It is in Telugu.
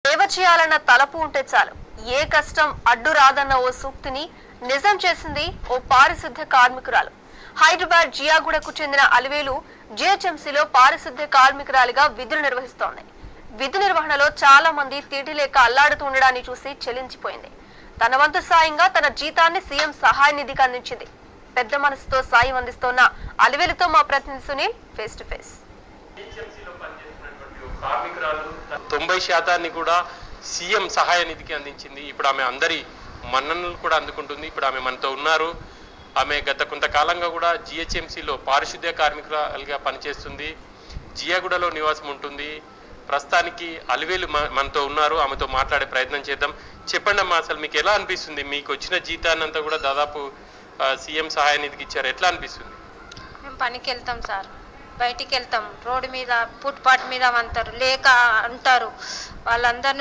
సేవ చేయాలన్న తలపు ఉంటే చాలు, ఏ కష్టం అడ్డు రాదన్న ఓ సూక్తిని నిజం చేసింది ఓ పారిశుద్ధ్య కార్మికురాలు. హైదరాబాద్ జియాగూడకు చెందిన అలివేలు జిహెచ్ఎంసీలో పారిశుద్ధ్య కార్మికురాలిగా విధులు నిర్వహిస్తోంది. విధి నిర్వహణలో చాలా మంది తిండి లేక అల్లాడుతూ ఉండడాన్ని చూసి చెలించిపోయింది. తన వంతు సాయంగా తన జీతాన్ని సీఎం సహాయ నిధికి అందించింది. పెద్ద మనసుతో సాయం అందిస్తోన్న అలివేలుతో మా ప్రతినిధి సునీల్ ఫేస్ టు ఫేస్. 90% కూడా సీఎం సహాయ నిధికి అందించింది. ఇప్పుడు ఆమె అందరి మన్ననలు కూడా అందుకుంటుంది. ఇప్పుడు ఆమె మనతో ఉన్నారు. ఆమె గత కొంతకాలంగా కూడా జిహెచ్ఎంసీలో పారిశుద్ధ్య కార్మికురాలుగా పనిచేస్తుంది. జియాగూడలో నివాసం ఉంటుంది. ప్రస్తుతానికి అలివేలు మనతో ఉన్నారు. ఆమెతో మాట్లాడే ప్రయత్నం చేద్దాం. చెప్పండి అమ్మా, అసలు మీకు ఎలా అనిపిస్తుంది? మీకు వచ్చిన జీతాన్ని అంతా కూడా దాదాపు సీఎం సహాయ నిధికి ఇచ్చారు, ఎట్లా అనిపిస్తుంది? మేము పనికి వెళ్తాం సార్, బయటికి వెళ్తాం, రోడ్డు మీద ఫుట్పాత్ మీద అంటారు లేక అంటారు, వాళ్ళందరినీ